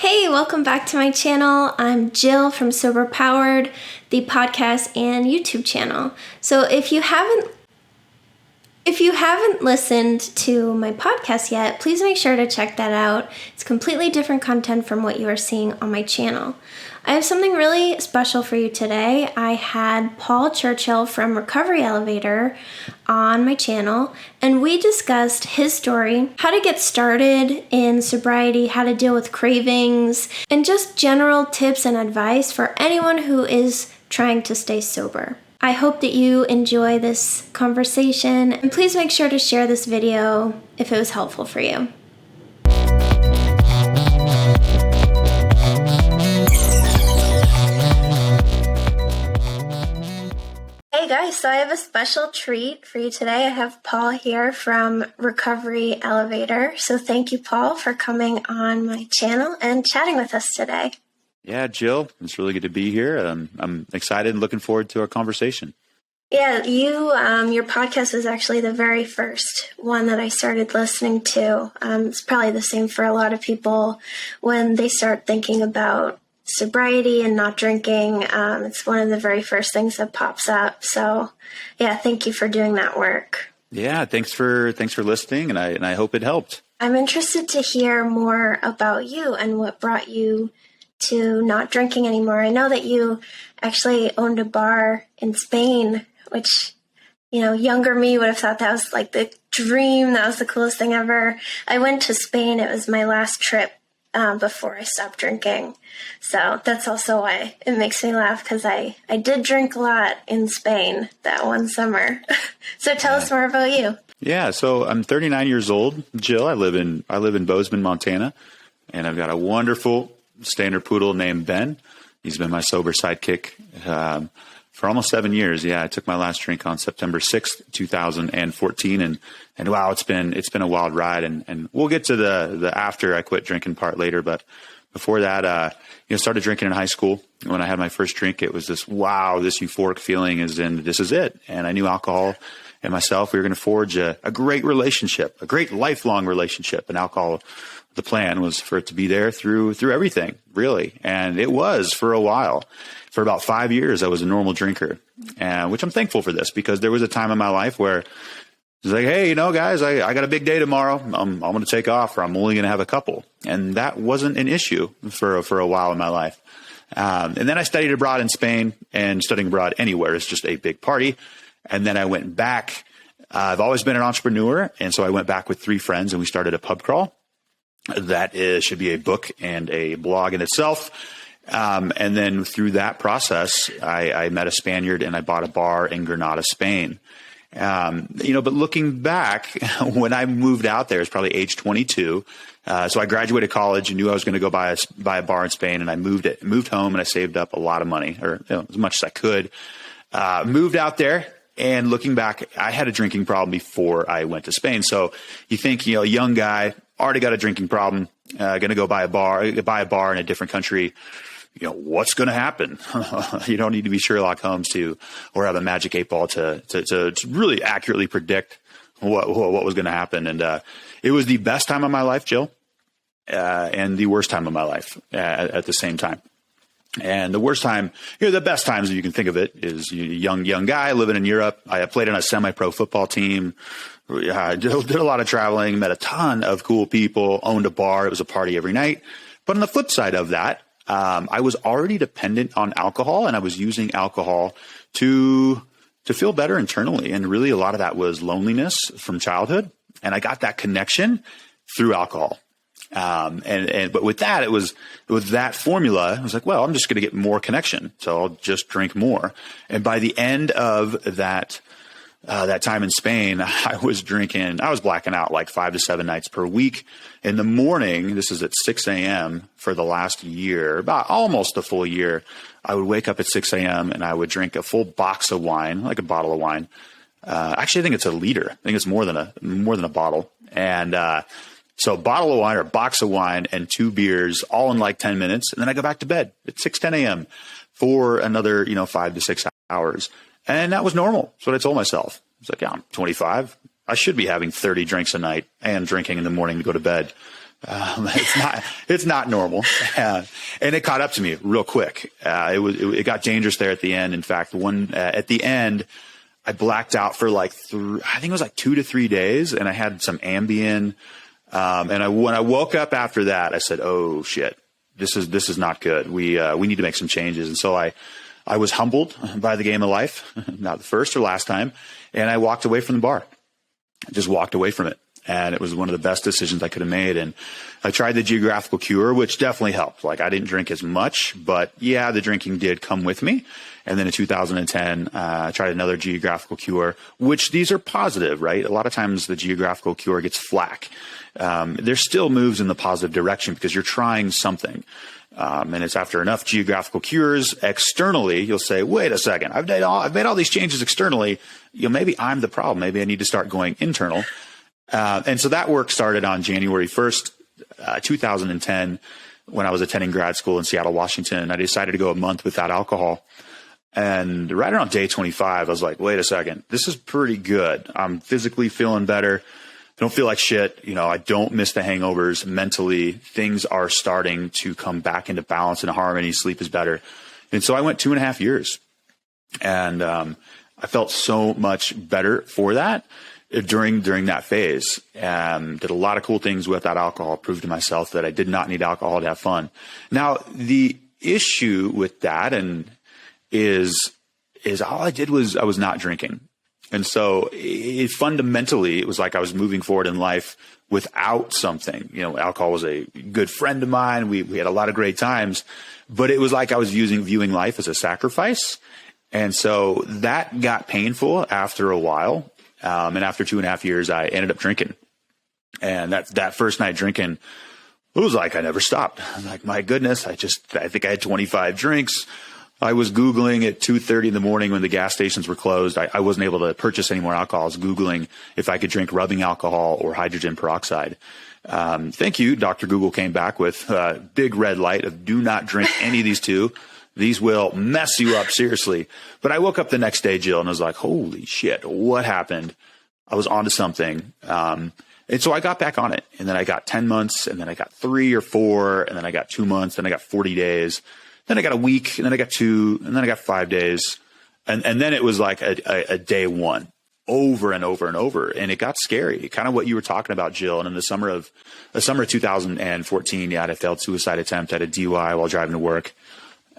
Hey, welcome back to my channel. I'm Jill from Sober Powered, the podcast and YouTube channel. So if you haven't listened to my podcast yet, please make sure to check that out. It's completely different content from what you are seeing on my channel. I have something really special for you today. I had Paul Churchill from Recovery Elevator on my channel, and we discussed his story, how to get started in sobriety, how to deal with cravings, and just general tips and advice for anyone who is trying to stay sober. I hope that you enjoy this conversation, and please make sure to share this video if it was helpful for you. Hey guys, so I have a special treat for you today. I have Paul here from Recovery Elevator. So thank you, Paul, for coming on my channel and chatting with us today. Yeah, Jill, it's really good to be here. I'm excited and looking forward to our conversation. Yeah, your podcast was actually the very first one that I started listening to. It's probably the same for a lot of people when they start thinking about sobriety and not drinking. It's one of the very first things that pops up. So, yeah, thank you for doing that work. Yeah, thanks for listening, and I hope it helped. I'm interested to hear more about you and what brought you to not drinking anymore. I know that you actually owned a bar in Spain, which, younger me would have thought that was like the dream. That was the coolest thing ever. I went to Spain. It was my last trip before I stopped drinking. So that's also why it makes me laugh, because I did drink a lot in Spain that one summer. So tell us more about you. Yeah, so I'm 39 years old, Jill. I live in Bozeman, Montana, and I've got a wonderful standard poodle named Ben. He's been my sober sidekick for almost 7 years. Yeah, I took my last drink on September 6th, 2014, and wow, it's been a wild ride. And we'll get to the after I quit drinking part later, but before that, started drinking in high school. When I had my first drink, it was this euphoric feeling, this is it. And I knew alcohol and myself, we were going to forge a great relationship, a great lifelong relationship. And alcohol, the plan was for it to be there through everything, really. And it was for a while. For about 5 years, I was a normal drinker, which I'm thankful for this, because there was a time in my life where it was like, hey, guys, I got a big day tomorrow. I'm going to take off, or I'm only going to have a couple. And that wasn't an issue for a while in my life. And then I studied abroad in Spain, and studying abroad anywhere is just a big party. And then I went back. I've always been an entrepreneur. And so I went back with 3 friends, and we started a pub crawl. That should be a book and a blog in itself. And then through that process, I met a Spaniard, and I bought a bar in Granada, Spain. But looking back, when I moved out there, it's probably age 22. So I graduated college and knew I was going to go buy a bar in Spain, and I moved home, and I saved up a lot of money, or as much as I could. Moved out there, and looking back, I had a drinking problem before I went to Spain. So you think, a young guy, already got a drinking problem, going to go buy a bar in a different country. What's going to happen? You don't need to be Sherlock Holmes or have a magic 8 ball to really accurately predict what was going to happen. And it was the best time of my life, Jill, and the worst time of my life at the same time. And the worst time, the best times, if you can think of it, is young guy living in Europe. I played on a semi-pro football team. I did a lot of traveling, met a ton of cool people, owned a bar. It was a party every night. But on the flip side of that, I was already dependent on alcohol, and I was using alcohol to feel better internally. And really, a lot of that was loneliness from childhood. And I got that connection through alcohol. But with that, it was that formula. I was like, well, I'm just going to get more connection, so I'll just drink more. And by the end of that time in Spain, I was blacking out like 5 to 7 nights per week. In the morning, this is at 6 a.m. for the last year, about almost a full year, I would wake up at 6 a.m. and I would drink a full box of wine, like a bottle of wine. Actually, I think it's a liter. I think it's more than a bottle. And so a bottle of wine or a box of wine and 2 beers all in like 10 minutes. And then I go back to bed at 10 a.m. for another, 5 to 6 hours. And that was normal. That's what I told myself. It's like, yeah, I'm 25. I should be having 30 drinks a night and drinking in the morning to go to bed. It's not normal. And it caught up to me real quick. It got dangerous there at the end. In fact, at the end, I blacked out for I think it was 2 to 3 days, and I had some Ambien. When I woke up after that, I said, "Oh shit, this is not good. We need to make some changes." And so I was humbled by the game of life, not the first or last time. And I walked away from the bar. I just walked away from it. And it was one of the best decisions I could have made. And I tried the geographical cure, which definitely helped. I didn't drink as much, but yeah, the drinking did come with me. And then in 2010, I tried another geographical cure, which these are positive, right? A lot of times the geographical cure gets flack. There still moves in the positive direction because you're trying something. And it's after enough geographical cures externally, you'll say, wait a second, I've made all these changes externally. Maybe I'm the problem. Maybe I need to start going internal. And so that work started on January 1st, 2010, when I was attending grad school in Seattle, Washington. I decided to go a month without alcohol. And right around day 25, I was like, wait a second, this is pretty good. I'm physically feeling better. I don't feel like shit. I don't miss the hangovers. Mentally, things are starting to come back into balance and harmony. Sleep is better. And so I went 2.5 years. And I felt so much better for that. During that phase, did a lot of cool things with that alcohol, proved to myself that I did not need alcohol to have fun. Now, the issue with that is all I did was I was not drinking. And so fundamentally, it was like I was moving forward in life without something. Alcohol was a good friend of mine. We had a lot of great times, but it was like I was viewing life as a sacrifice. And so that got painful after a while. And after 2.5 years, I ended up drinking. And that first night drinking, it was like I never stopped. I'm like, my goodness, I think I had 25 drinks. I was Googling at 2:30 in the morning when the gas stations were closed. I wasn't able to purchase any more alcohol. I was Googling if I could drink rubbing alcohol or hydrogen peroxide. Thank you. Dr. Google came back with a big red light of do not drink any of these two. These will mess you up, seriously. But I woke up the next day, Jill, and I was like, holy shit, what happened? I was onto something. And so I got back on it. And then I got 10 months, and then I got 3 or 4, and then I got 2 months, then I got 40 days. Then I got a week, and then I got 2, and then I got 5 days. And then it was like a day one, over and over and over. And it got scary, kind of what you were talking about, Jill. And in the summer of 2014, I had a failed suicide attempt. I had a DUI while driving to work.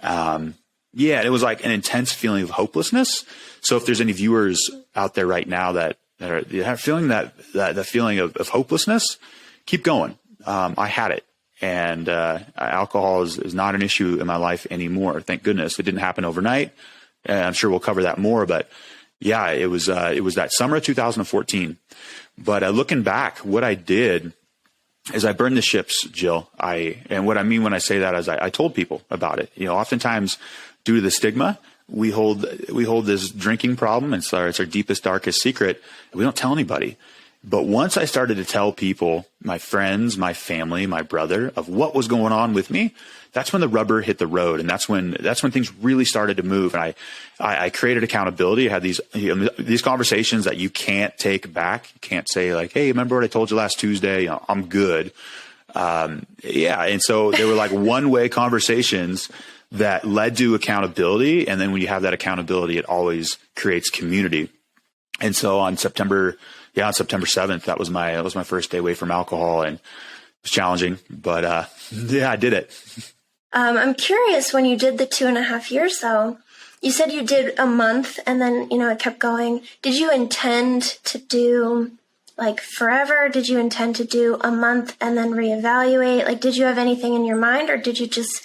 It was like an intense feeling of hopelessness. So if there's any viewers out there right now that are feeling that feeling of hopelessness, keep going. I had it, and alcohol is not an issue in my life anymore. Thank goodness. It didn't happen overnight. And I'm sure we'll cover that more, but yeah, it was that summer of 2014. But looking back, what I did is I burned the ships, Jill. And what I mean when I say that is I told people about it. Oftentimes due to the stigma, we hold this drinking problem, and it's our deepest, darkest secret, and we don't tell anybody. But once I started to tell people, my friends, my family, my brother, of what was going on with me, that's when the rubber hit the road, and that's when things really started to move. And I created accountability. I had these conversations that you can't take back. You can't say like, "Hey, remember what I told you last Tuesday? I'm good." And so they were like one-way conversations that led to accountability. And then when you have that accountability, it always creates community. And so on September 7th, that was my first day away from alcohol, and it was challenging, but I did it. I'm curious, when you did the 2.5 years though, you said you did a month and then, it kept going. Did you intend to do like forever? Did you intend to do a month and then reevaluate? Like, did you have anything in your mind, or did you just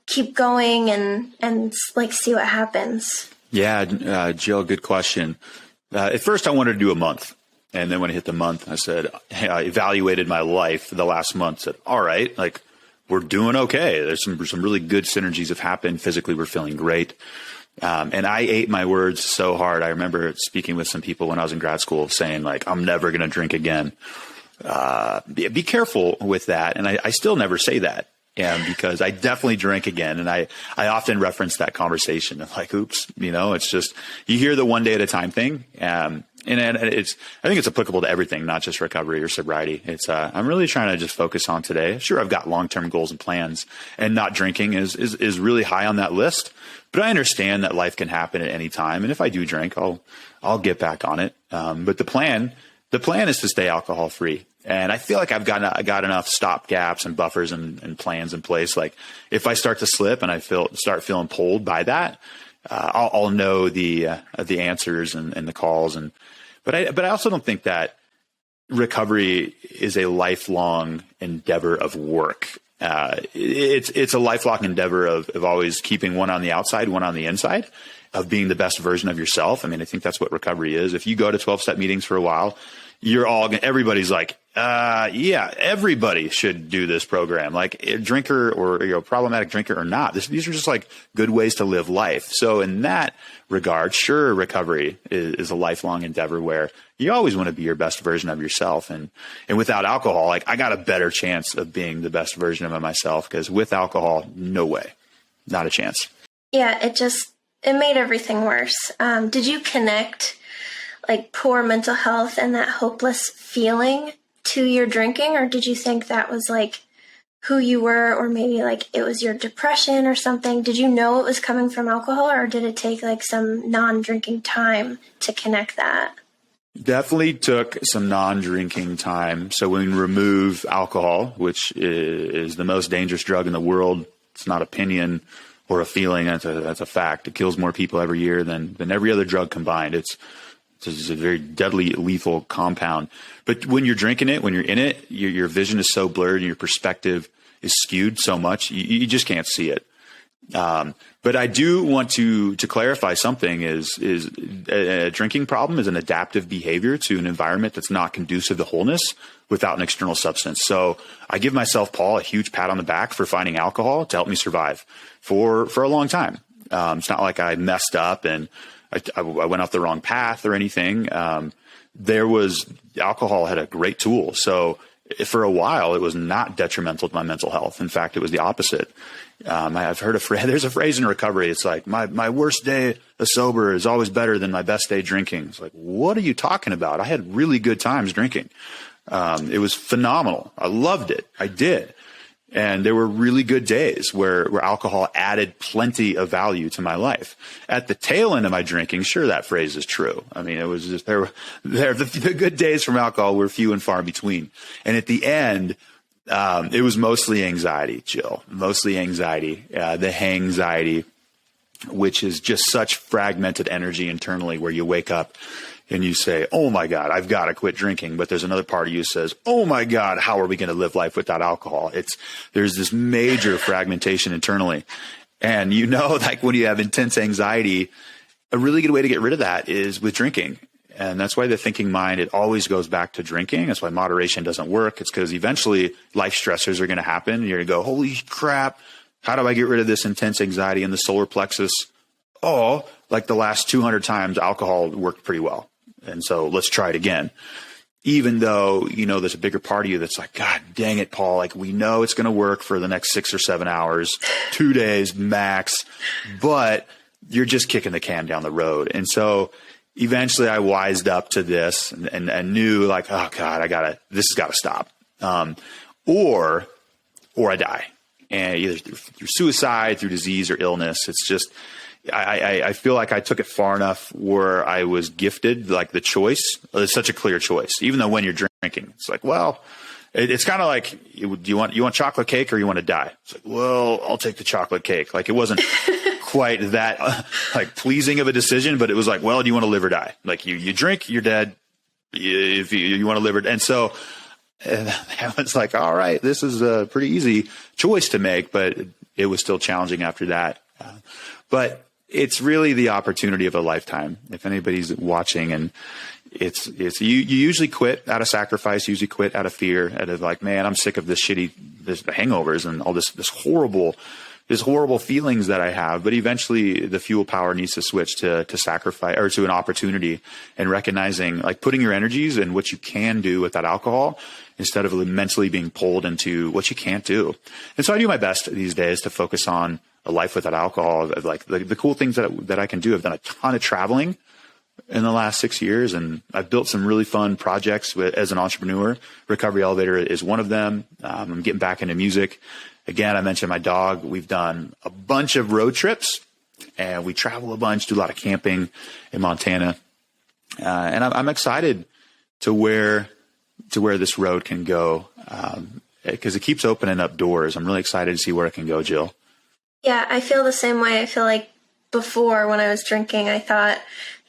keep going and like see what happens? Yeah, Jill, good question. At first I wanted to do a month. And then when I hit the month, I said, I evaluated my life the last month, said, all right, like we're doing okay. There's some really good synergies have happened. Physically, we're feeling great. And I ate my words so hard. I remember speaking with some people when I was in grad school saying like, I'm never going to drink again. Be careful with that. And I still never say that. Because I definitely drank again. And I often reference that conversation of like, oops, it's just, you hear the one day at a time thing. And And I think it's applicable to everything, not just recovery or sobriety. I'm really trying to just focus on today. Sure, I've got long-term goals and plans, and not drinking is really high on that list. But I understand that life can happen at any time. And if I do drink, I'll get back on it. But the plan is to stay alcohol free. And I feel like I got enough stop gaps and buffers and plans in place. Like if I start to slip and I start feeling pulled by that, I'll know the answers and the calls. But I also don't think that recovery is a lifelong endeavor of work. It's a lifelong endeavor of always keeping one on the outside, one on the inside, of being the best version of yourself. I mean, I think that's what recovery is. If you go to 12-step meetings for a while, everybody's like, yeah, everybody should do this program. Like a drinker or problematic drinker or not, these are just like good ways to live life. So in that regard, sure, recovery is a lifelong endeavor where you always want to be your best version of yourself. And without alcohol, like I got a better chance of being the best version of myself, because with alcohol, no way, not a chance. Yeah, it made everything worse. Did you connect like poor mental health and that hopeless feeling to your drinking, or did you think that was like who you were, or maybe like it was your depression or something? Did you know it was coming from alcohol, or did it take like some non-drinking time to connect that? Definitely took some non-drinking time. So when we remove alcohol, which is the most dangerous drug in the world, it's not opinion or a feeling, that's a fact. It kills more people every year than every other drug combined. It's a very deadly, lethal compound. But when you're drinking it, when you're in it, your vision is so blurred and your perspective is skewed so much, you just can't see it. But I do want to clarify something is a drinking problem is an adaptive behavior to an environment that's not conducive to wholeness without an external substance. So I give myself, Paul, a huge pat on the back for finding alcohol to help me survive for a long time. It's not like I messed up and I went off the wrong path or anything. Alcohol had a great tool. So for a while, it was not detrimental to my mental health. In fact, it was the opposite. I've heard there's a phrase in recovery. It's like, my worst day of sober is always better than my best day drinking. It's like, what are you talking about? I had really good times drinking. It was phenomenal. I loved it. I did. And there were really good days where alcohol added plenty of value to my life. At the tail end of my drinking, sure, that phrase is true. I mean, it was just the good days from alcohol were few and far between. And at the end, it was mostly anxiety, Jill, mostly anxiety, the hangxiety, which is just such fragmented energy internally, where you wake up and you say, oh my God, I've got to quit drinking. But there's another part of you says, oh my God, how are we going to live life without alcohol? There's this major fragmentation internally. And like when you have intense anxiety, a really good way to get rid of that is with drinking. And that's why the thinking mind, it always goes back to drinking. That's why moderation doesn't work. It's because eventually life stressors are going to happen. You're going to go, holy crap, how do I get rid of this intense anxiety in the solar plexus? Oh, like the last 200 times alcohol worked pretty well. And so let's try it again. Even though, there's a bigger part of you that's like, God dang it, Paul. Like, we know it's going to work for the next 6 or 7 hours, 2 days max, but you're just kicking the can down the road. And so eventually I wised up to this and knew like, oh God, this has got to stop. Or I die. And either through suicide, through disease or illness. It's just, I feel like I took it far enough where I was gifted like the choice. It's such a clear choice, even though when you're drinking, it's like, well, it's kind of like, do you want chocolate cake or you want to die? It's like, well, I'll take the chocolate cake. Like it wasn't quite that like pleasing of a decision, but it was like, well, do you want to live or die? Like you drink, you're dead. If you want to live or, and so I was like, all right, this is a pretty easy choice to make, but it was still challenging after that. But it's really the opportunity of a lifetime. If anybody's watching, and it's you usually quit out of sacrifice, usually quit out of fear, out of like, man, I'm sick of this hangovers and all this horrible feelings that I have. But eventually the fuel power needs to switch to sacrifice, or to an opportunity, and recognizing like putting your energies in what you can do with that alcohol instead of mentally being pulled into what you can't do. And so I do my best these days to focus on a life without alcohol, of like the cool things that I can do. I've done a ton of traveling in the last 6 years, and I've built some really fun projects as an entrepreneur. Recovery Elevator is one of them. I'm getting back into music. Again, I mentioned my dog. We've done a bunch of road trips, and we travel a bunch, do a lot of camping in Montana. And I'm excited to where this road can go, because it keeps opening up doors. I'm really excited to see where it can go, Jill. Yeah, I feel the same way. I feel like before, when I was drinking, I thought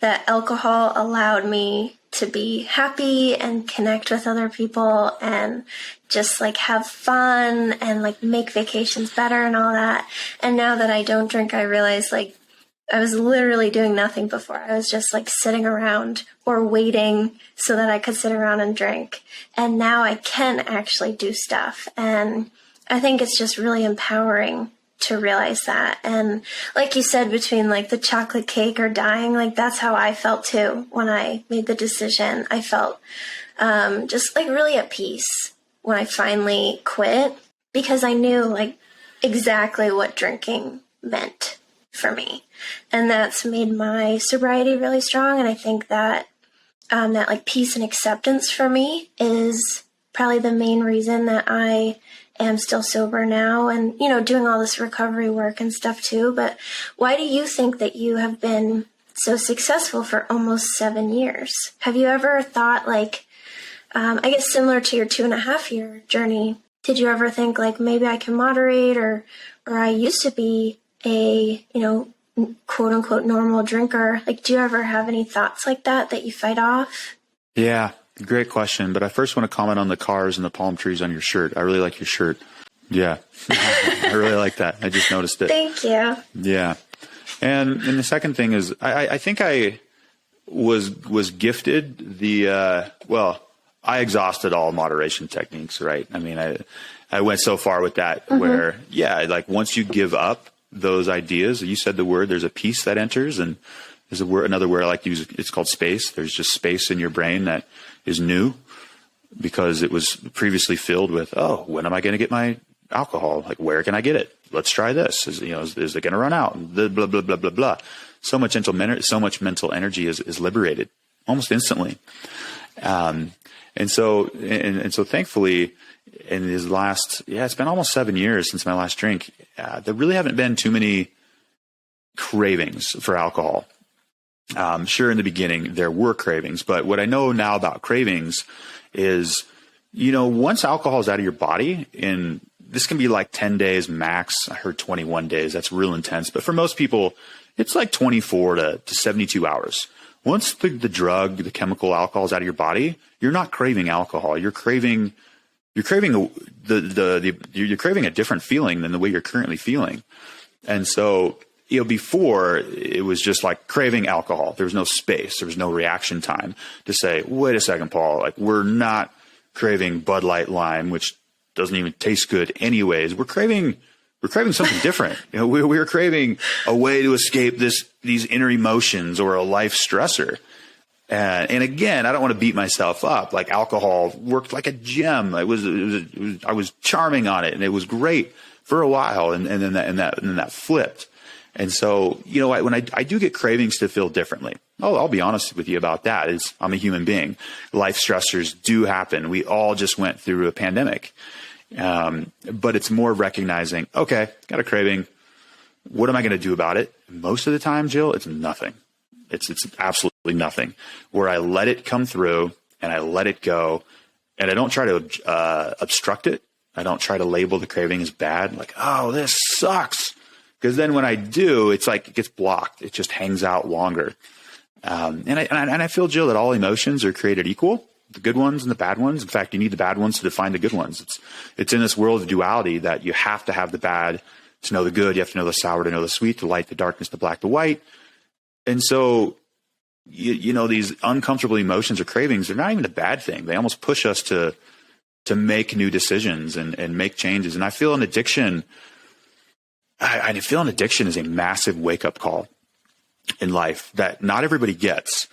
that alcohol allowed me to be happy and connect with other people and just like have fun and like make vacations better and all that. And now that I don't drink, I realize like I was literally doing nothing before. I was just like sitting around or waiting so that I could sit around and drink. And now I can actually do stuff. And I think it's just really empowering to realize that. And like you said, between like the chocolate cake or dying, like that's how I felt too when I made the decision. I felt just like really at peace when I finally quit, because I knew like exactly what drinking meant for me. And that's made my sobriety really strong. And I think that that like peace and acceptance for me is probably the main reason that I am still sober now, and, you know, doing all this recovery work and stuff too. But why do you think that you have been so successful for almost 7 years? Have you ever thought like, I guess similar to your 2.5-year journey, did you ever think like maybe I can moderate, or I used to be a, you know, quote unquote normal drinker? Like, do you ever have any thoughts like that you fight off? Yeah, great question. But I first want to comment on the cars and the palm trees on your shirt. I really like your shirt. Yeah, I really like that. I just noticed it. Thank you. Yeah. And the second thing is, I think I was gifted I exhausted all moderation techniques, right? I mean, I went so far with that where, like once you give up those ideas, you said the word, there's a peace that enters, and there's another word I like to use. It's called space. There's just space in your brain that is new because it was previously filled with, oh, when am I going to get my alcohol? Like, where can I get it? Let's try this. Is it going to run out? And blah, blah, blah, blah, blah, blah. So much mental energy is liberated almost instantly. And so thankfully in these last, it's been almost 7 years since my last drink. There really haven't been too many cravings for alcohol. Sure, in the beginning there were cravings, but what I know now about cravings is, once alcohol is out of your body, and this can be like 10 days max. I heard 21 days. That's real intense. But for most people, it's like 24 to 72 hours. Once the drug, the chemical alcohol is out of your body, you're not craving alcohol. You're craving a different feeling than the way you're currently feeling. And so, before it was just like craving alcohol. There was no space. There was no reaction time to say, wait a second, Paul, like we're not craving Bud Light Lime, which doesn't even taste good anyways. We're craving something different. We're craving a way to escape these inner emotions or a life stressor. And again, I don't want to beat myself up. Like, alcohol worked like a gem. I was charming on it, and it was great for a while. And then that flipped. And so, when I do get cravings to feel differently, I'll be honest with you about that. I'm a human being. Life stressors do happen. We all just went through a pandemic. But it's more recognizing, okay, got a craving. What am I going to do about it? Most of the time, Jill, it's nothing. It's absolutely nothing. Where I let it come through and I let it go, and I don't try to obstruct it. I don't try to label the craving as bad. Like, oh, this sucks. Because then when I do, it's like it gets blocked. It just hangs out longer. And I feel, Jill, that all emotions are created equal. The good ones and the bad ones. In fact, you need the bad ones to define the good ones. It's in this world of duality that you have to have the bad to know the good. You have to know the sour to know the sweet, the light, the darkness, the black, the white. And so, these uncomfortable emotions or cravings are not even a bad thing. They almost push us to make new decisions and make changes. And I feel an addiction. I feel an addiction is a massive wake up call in life that not everybody gets.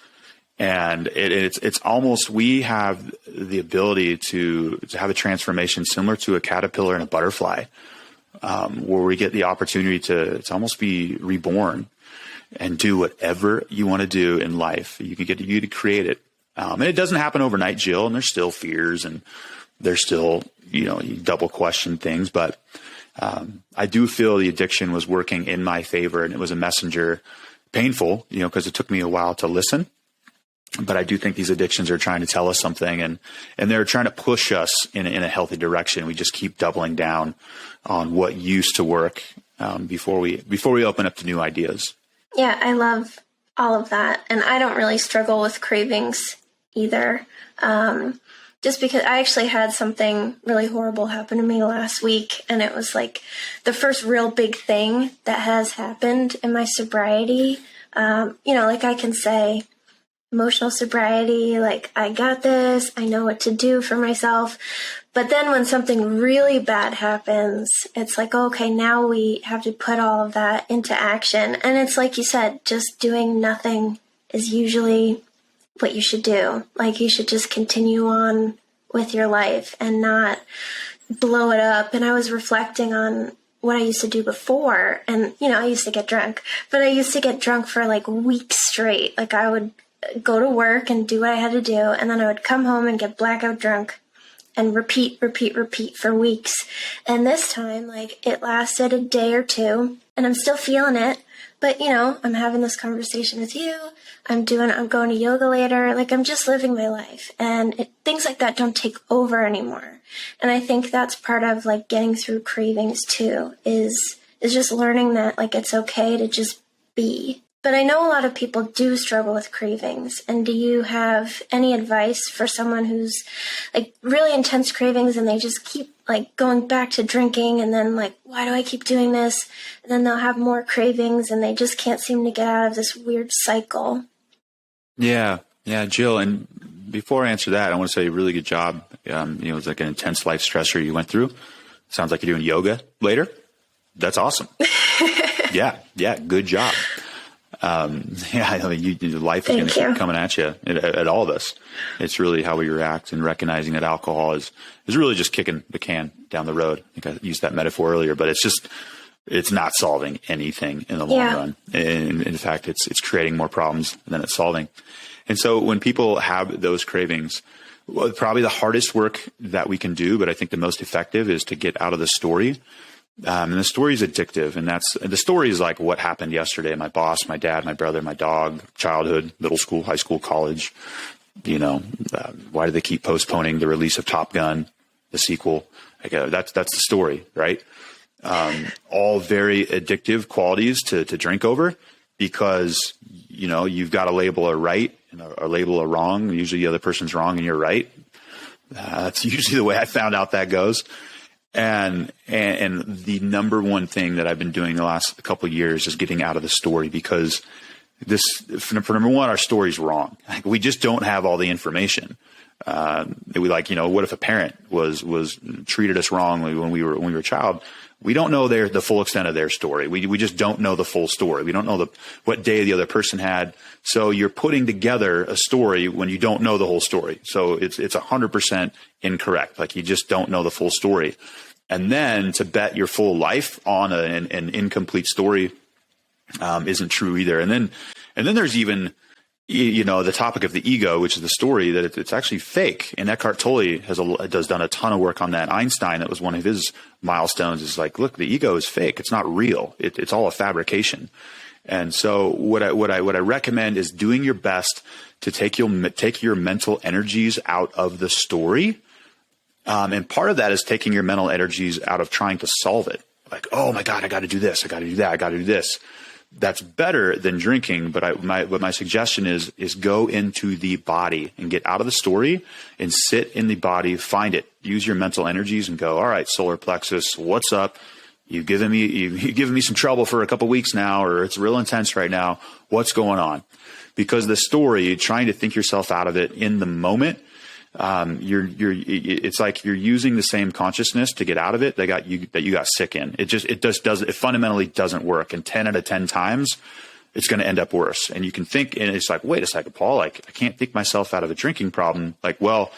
And it's almost, we have the ability to have a transformation similar to a caterpillar and a butterfly, where we get the opportunity to almost be reborn. and do whatever you want to do in life. You can get you to create it. And it doesn't happen overnight, Jill, and there's still fears and there's still, you double question things. But I do feel the addiction was working in my favor, and it was a messenger. Painful, because it took me a while to listen. But I do think these addictions are trying to tell us something, and they're trying to push us in a healthy direction. We just keep doubling down on what used to work before we open up to new ideas. Yeah, I love all of that. And I don't really struggle with cravings either. Just because I actually had something really horrible happen to me last week. And it was like the first real big thing that has happened in my sobriety. Like I can say emotional sobriety, like I got this, I know what to do for myself. But then when something really bad happens, it's like, okay, now we have to put all of that into action. And it's like you said, just doing nothing is usually what you should do. Like you should just continue on with your life and not blow it up. And I was reflecting on what I used to do before. And, I used to get drunk, but I used to get drunk for like weeks straight. Like I would go to work and do what I had to do. And then I would come home and get blackout drunk and repeat for weeks. And this time, like it lasted a day or two and I'm still feeling it. But, I'm having this conversation with you. I'm going to yoga later. Like I'm just living my life, and things like that don't take over anymore. And I think that's part of like getting through cravings too, is just learning that like it's okay to just be. But I know a lot of people do struggle with cravings. And do you have any advice for someone who's like really intense cravings and they just keep like going back to drinking and then like, why do I keep doing this? And then they'll have more cravings and they just can't seem to get out of this weird cycle. Yeah, Jill. And before I answer that, I want to say a really good job. It was like an intense life stressor you went through. Sounds like you're doing yoga later. That's awesome. Yeah, good job. Life is going to keep coming at you, at all of us. It's really how we react, and recognizing that alcohol is really just kicking the can down the road. I think I used that metaphor earlier, but it's not solving anything in the long run. And in fact, it's creating more problems than it's solving. And so when people have those cravings, probably the hardest work that we can do, but I think the most effective, is to get out of the story. And the story is addictive, and the story is like what happened yesterday. My boss, my dad, my brother, my dog, childhood, middle school, high school, college. Why do they keep postponing the release of Top Gun, the sequel? That's the story, right? All very addictive qualities to drink over, because you've got to label a right and a label a wrong. Usually the other person's wrong and you're right. That's usually the way I found out that goes. And the number one thing that I've been doing the last couple of years is getting out of the story, because for number one, our story's wrong. Like, we just don't have all the information. What if a parent was treated us wrongly when we were a child? We don't know the full extent of their story. We just don't know the full story. We don't know what day the other person had. So you're putting together a story when you don't know the whole story. So it's 100% incorrect. Like, you just don't know the full story. And then to bet your full life on an incomplete story isn't true either. And then there's even the topic of the ego, which is the story, that it's actually fake. And Eckhart Tolle has done a ton of work on that. Einstein, that was one of his milestones, is like, look, the ego is fake. It's not real. It's all a fabrication. And so what I recommend is doing your best to take your mental energies out of the story. And part of that is taking your mental energies out of trying to solve it. Like, oh my God, I got to do this. I got to do that. I got to do this. That's better than drinking. But my suggestion is go into the body and get out of the story and sit in the body, find it, use your mental energies and go, all right, solar plexus, what's up? You've given me some trouble for a couple of weeks now, or it's real intense right now. What's going on? Because the story, trying to think yourself out of it in the moment, it's like you're using the same consciousness to get out of it that you got sick in. It fundamentally doesn't work. And 10 out of 10 times, it's going to end up worse. And you can think, and it's like, wait a second, Paul, like, I can't think myself out of a drinking problem. Like, well,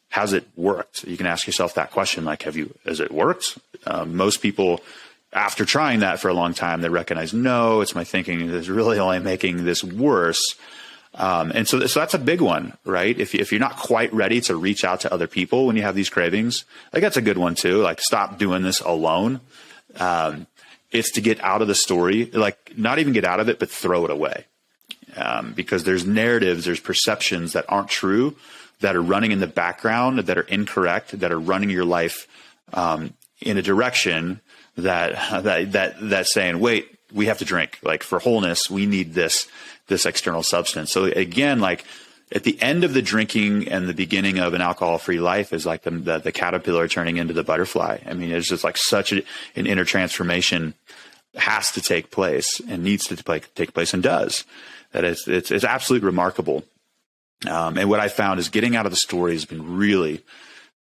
has it worked? You can ask yourself that question. Like, has it worked? Most people after trying that for a long time, they recognize, no, it's my thinking is really only making this worse. And so that's a big one, right? If you're not quite ready to reach out to other people when you have these cravings, like that's a good one too. Like stop doing this alone. It's to get out of the story, like not even get out of it, but throw it away. Because there's narratives, there's perceptions that aren't true, that are running in the background, that are incorrect, that are running your life, in a direction that's saying, wait, we have to drink. Like for wholeness, we need this external substance. So again, like at the end of the drinking and the beginning of an alcohol-free life is like the caterpillar turning into the butterfly. I mean, it's just like such an inner transformation has to take place and needs to take place and does. That it's absolutely remarkable. And what I found is getting out of the story has been really,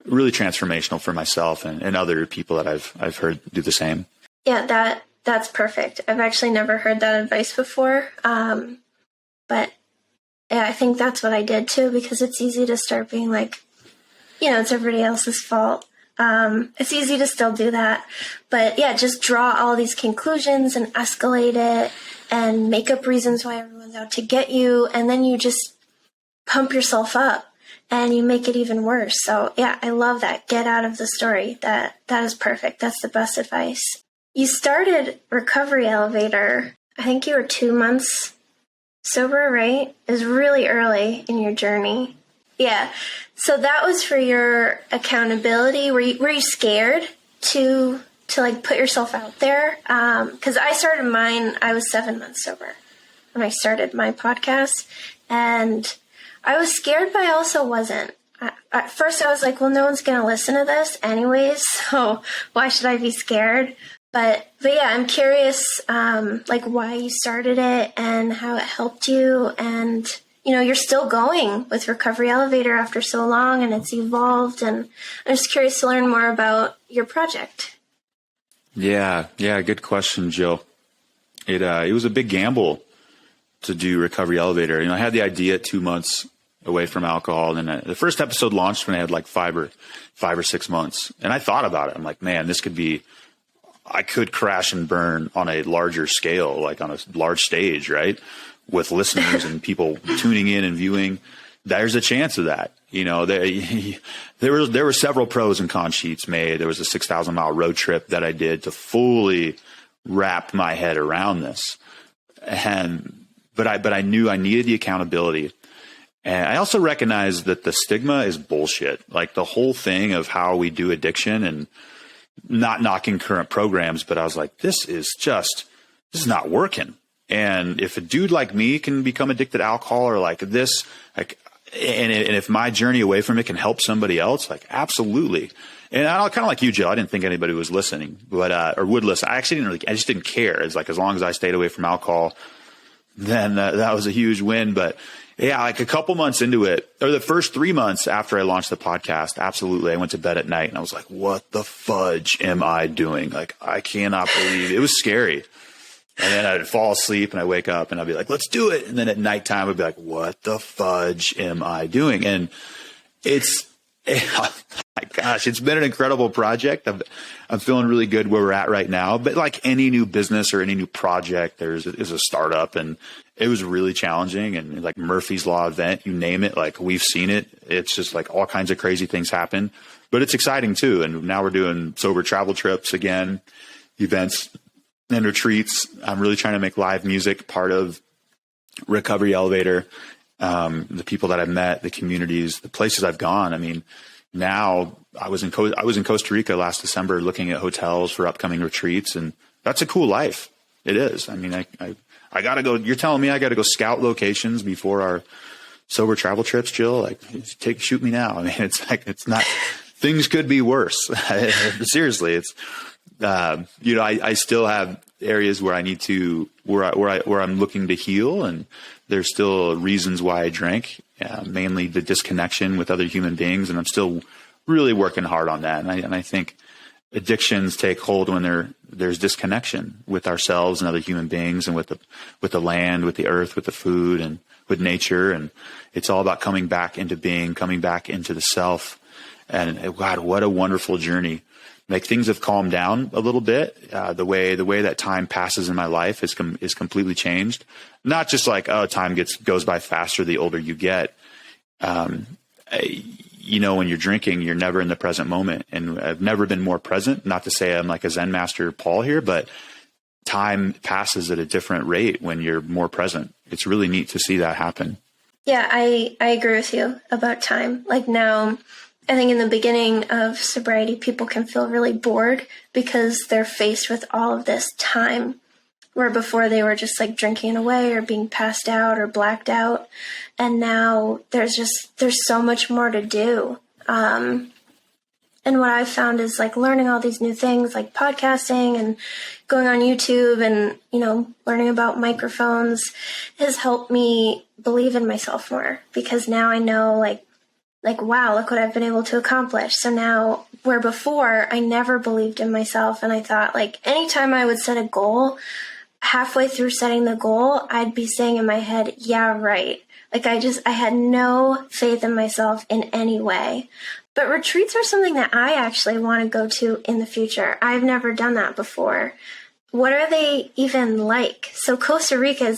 really transformational for myself and other people that I've heard do the same. Yeah, that's perfect. I've actually never heard that advice before. But yeah, I think that's what I did too, because it's easy to start being like, it's everybody else's fault. It's easy to still do that. But yeah, just draw all these conclusions and escalate it and make up reasons why everyone's out to get you. And then you just pump yourself up and you make it even worse. So yeah, I love that. Get out of the story. That is perfect. That's the best advice. You started Recovery Elevator. I think you were 2 months sober, right? It was really early in your journey. Yeah. So that was for your accountability. Were you scared to like put yourself out there? Because I started mine, I was 7 months sober when I started my podcast. And I was scared, but I also wasn't. At first I was like, well, no one's going to listen to this anyways, so why should I be scared? But yeah, I'm curious, like why you started it and how it helped you. And, you're still going with Recovery Elevator after so long and it's evolved. And I'm just curious to learn more about your project. Yeah. Good question, Jill. It was a big gamble to do Recovery Elevator. I had the idea 2 months away from alcohol. And the first episode launched when I had like 5 or 6 months. And I thought about it. I'm like, man, I could crash and burn on a larger scale, like on a large stage, right? With listeners and people tuning in and viewing. There's a chance of that. There were several pros and cons sheets made. There was a 6,000-mile road trip that I did to fully wrap my head around this. But I knew I needed the accountability. And I also recognized that the stigma is bullshit. Like the whole thing of how we do addiction, and not knocking current programs, but I was like, this is not working. And if a dude like me can become addicted to alcohol or like this, like, and if my journey away from it can help somebody else, like absolutely. And I kind of like you, Jill, I didn't think anybody was listening, but, or would listen. I just didn't care. It's like, as long as I stayed away from alcohol, then that was a huge win. But yeah, like a couple months into it, or the first 3 months after I launched the podcast, absolutely. I went to bed at night and I was like, what the fudge am I doing? Like, I cannot believe it. It was scary. And then I'd fall asleep and I wake up and I'd be like, let's do it. And then at nighttime I'd be like, what the fudge am I doing? And my gosh, it's been an incredible project. I'm feeling really good where we're at right now. But like any new business or any new project, is a startup, and it was really challenging. And like Murphy's Law event, you name it, like we've seen it. It's just like all kinds of crazy things happen, but it's exciting too. And now we're doing sober travel trips again, events and retreats. I'm really trying to make live music part of Recovery Elevator. The people that I've met, the communities, the places I've gone. I mean, now I was in Costa Rica last December looking at hotels for upcoming retreats, and that's a cool life. It is. I mean, I gotta go. You're telling me I gotta go scout locations before our sober travel trips, Jill? Like, shoot me now. I mean, it's not. Things could be worse. Seriously, it's. I still have areas where I need to, where I'm looking to heal, and there's still reasons why I drank, mainly the disconnection with other human beings. And I'm still really working hard on that. And I think addictions take hold when there's disconnection with ourselves and other human beings, and with the land, with the earth, with the food, and with nature. And it's all about coming back into being, coming back into the self. And God, what a wonderful journey like things have calmed down a little bit. The way that time passes in my life is completely changed. Not just like, oh, time goes by faster the older you get. When you're drinking, you're never in the present moment, and I've never been more present. Not to say I'm like a Zen master Paul here, but time passes at a different rate when you're more present. It's really neat to see that happen. Yeah, I agree with you about time. Like now, I think in the beginning of sobriety, people can feel really bored because they're faced with all of this time, where before they were just like drinking away or being passed out or blacked out. And now there's so much more to do. And what I've found is like learning all these new things like podcasting and going on YouTube and, learning about microphones has helped me believe in myself more, because now I know like, wow, look what I've been able to accomplish. So now, where before I never believed in myself, and I thought like anytime I would set a goal, halfway through setting the goal, I'd be saying in my head, yeah, right. Like I had no faith in myself in any way. But retreats are something that I actually want to go to in the future. I've never done that before. What are they even like? So Costa Rica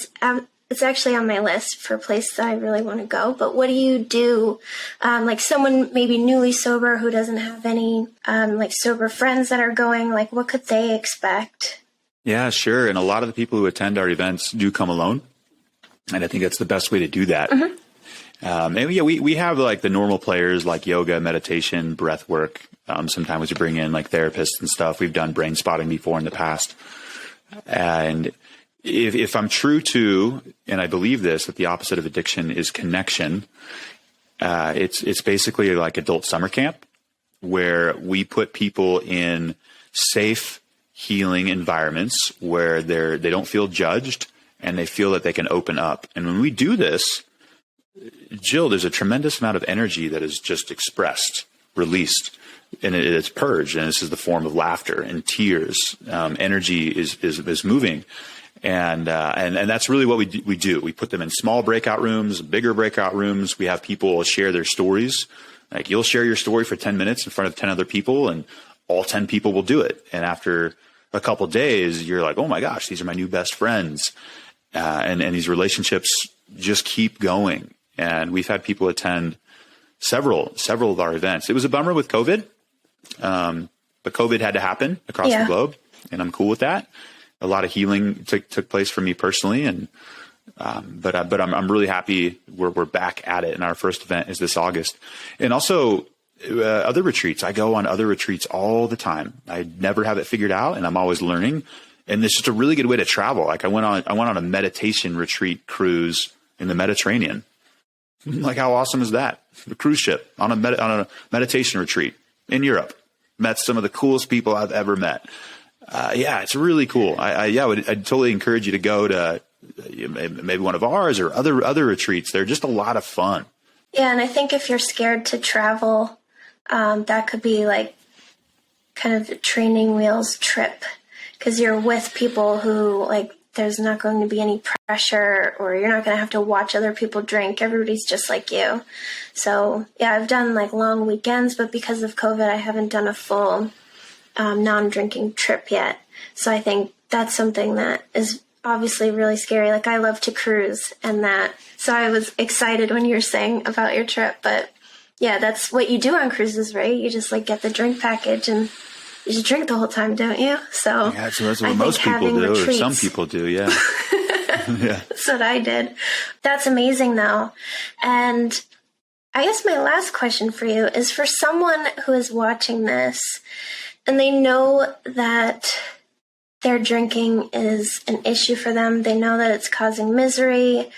it's actually on my list for a place that I really want to go. But what do you do? Like someone maybe newly sober who doesn't have any like sober friends that are going, like what could they expect? Yeah, sure. And a lot of the people who attend our events do come alone. And I think that's the best way to do that. Mm-hmm. And yeah, we have like the normal players like yoga, meditation, breath work. Sometimes we bring in like therapists and stuff. We've done brain spotting before in the past. And if I'm true to, and I believe this, that the opposite of addiction is connection, it's basically like adult summer camp, where we put people in safe, healing environments where they don't feel judged and they feel that they can open up. And when we do this, Jill, there's a tremendous amount of energy that is just expressed, released, and it's purged. And this is the form of laughter and tears. Energy is moving. And that's really what we do. We put them in small breakout rooms, bigger breakout rooms. We have people share their stories. Like you'll share your story for 10 minutes in front of 10 other people, and all 10 people will do it. And after a couple of days, you're like, oh my gosh, these are my new best friends. And these relationships just keep going. And we've had people attend several of our events. It was a bummer with COVID, but COVID had to happen across the globe, and I'm cool with that. A lot of healing took place for me personally, and but I'm really happy we're back at it. And our first event is this August, and also other retreats. I go on other retreats all the time. I never have it figured out, and I'm always learning. And it's just a really good way to travel. Like I went on a meditation retreat cruise in the Mediterranean. Like how awesome is that? A cruise ship on a meditation retreat in Europe. Met some of the coolest people I've ever met. Yeah, it's really cool. I'd totally encourage you to go to maybe one of ours or other retreats. They're just a lot of fun. Yeah, and I think if you're scared to travel, that could be like kind of a training wheels trip, because you're with people who like there's not going to be any pressure, or you're not going to have to watch other people drink. Everybody's just like you. So yeah, I've done like long weekends, but because of COVID, I haven't done a full non-drinking trip yet. So I think that's something that is obviously really scary. Like I love to cruise so I was excited when you were saying about your trip, but yeah, that's what you do on cruises, right? You just like get the drink package and you just drink the whole time, don't you? So yeah, that's what most people do, or some people do, yeah. Yeah. That's what I did. That's amazing though. And I guess my last question for you is for someone who is watching this and they know that their drinking is an issue for them. They know that it's causing misery,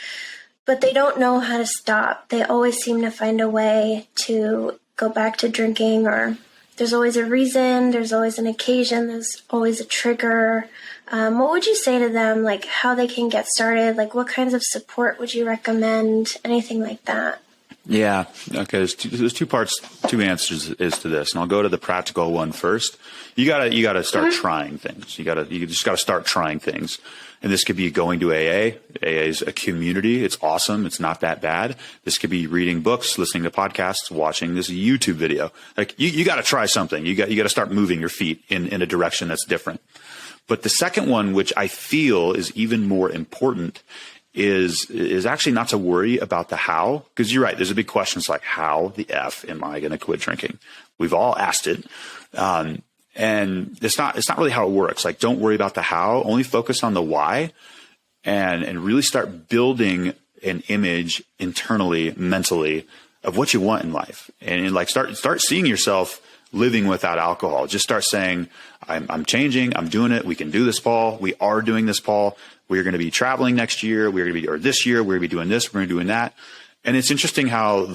but they don't know how to stop. They always seem to find a way to go back to drinking, or there's always a reason, there's always an occasion, there's always a trigger. What would you say to them, like how they can get started? Like what kinds of support would you recommend? Anything like that? Yeah. Okay. There's two parts, two answers is to this, and I'll go to the practical one first. You gotta start trying things. You just gotta start trying things. And this could be going to AA. AA is a community. It's awesome. It's not that bad. This could be reading books, listening to podcasts, watching this YouTube video. Like you gotta try something. You gotta start moving your feet in a direction that's different. But the second one, which I feel is even more important, is actually not to worry about the how, because you're right. There's a big question. It's like, how the F am I going to quit drinking? We've all asked it. And it's not really how it works. Like, don't worry about the how, only focus on the why and really start building an image internally, mentally of what you want in life. And like, start seeing yourself living without alcohol. Just start saying, I'm changing. I'm doing it. We can do this, Paul. We are doing this, Paul. We're going to be traveling next year. Or this year, we're going to be doing this. We're going to be doing that. And it's interesting how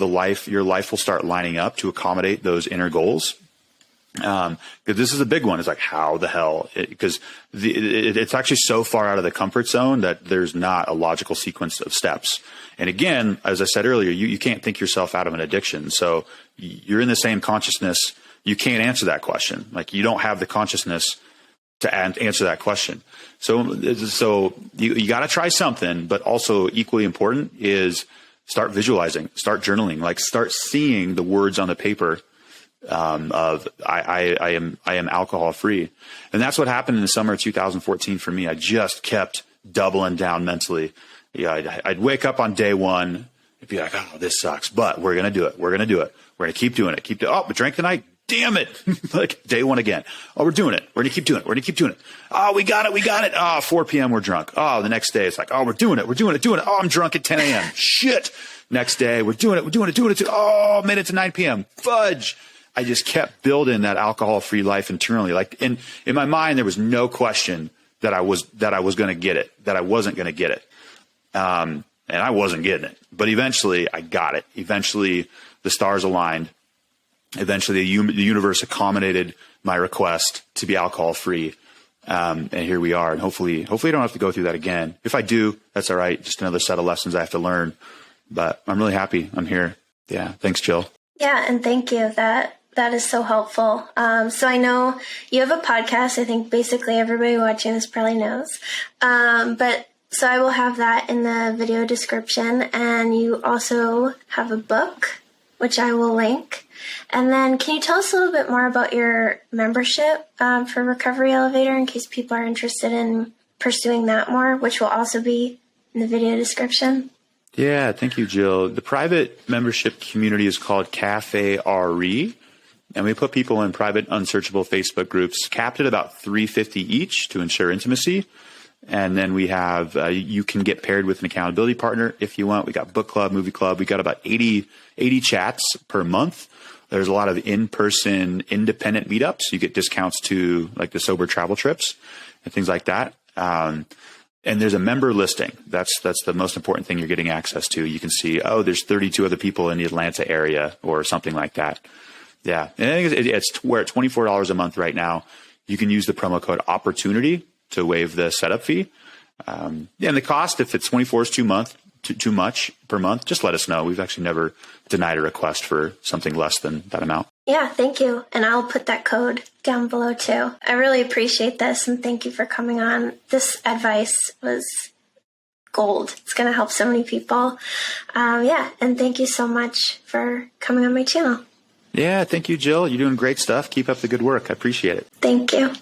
your life will start lining up to accommodate those inner goals. Because this is a big one. It's like, how the hell? Because it's actually so far out of the comfort zone that there's not a logical sequence of steps. And again, as I said earlier, you can't think yourself out of an addiction. So you're in the same consciousness. You can't answer that question. Like, you don't have the consciousness to answer that question. So you got to try something, but also equally important is start visualizing, start journaling, like start seeing the words on the paper of I am alcohol free. And that's what happened in the summer of 2014 for me. I just kept doubling down mentally. Yeah, I'd wake up on day one and be like, oh, this sucks, but we're going to do it. We're going to do it. We're going to keep doing it. Oh, we drank tonight. Damn it. Like, day one again. Oh, we're doing it. We're going to keep doing it. We're going to keep doing it. Oh, we got it. Oh, 4 p.m. we're drunk. Oh, the next day it's like, oh, we're doing it. Oh, I'm drunk at 10 a.m. Shit. Next day we're doing it. Oh, made it to 9 p.m. Fudge. I just kept building that alcohol-free life internally. Like, in my mind, there was no question that I was going to get it, that I wasn't going to get it. And I wasn't getting it, but eventually I got it. Eventually the stars aligned. Eventually the universe accommodated my request to be alcohol free. And here we are. And hopefully I don't have to go through that again. If I do, that's all right. Just another set of lessons I have to learn, but I'm really happy I'm here. Yeah. Thanks, Jill. Yeah. And thank you. That is so helpful. So I know you have a podcast. I think basically everybody watching this probably knows. But so I will have that in the video description. And you also have a book, which I will link. And then can you tell us a little bit more about your membership for Recovery Elevator in case people are interested in pursuing that more, which will also be in the video description? Yeah, thank you, Jill. The private membership community is called Cafe RE, and we put people in private, unsearchable Facebook groups capped at about $350 each to ensure intimacy. And then we have, you can get paired with an accountability partner if you want. We got book club, movie club. We got about 80 chats per month. There's a lot of in-person independent meetups. You get discounts to like the sober travel trips and things like that. And there's a member listing. That's the most important thing you're getting access to. You can see, oh, there's 32 other people in the Atlanta area or something like that. Yeah. And I think we're at $24 a month right now. You can use the promo code opportunity to waive the setup fee. And the cost, if it's 24 is too much per month, just let us know. We've actually never denied a request for something less than that amount. Yeah, thank you. And I'll put that code down below too. I really appreciate this and thank you for coming on. This advice was gold. It's going to help so many people. And thank you so much for coming on my channel. Yeah, thank you, Jill. You're doing great stuff. Keep up the good work. I appreciate it. Thank you.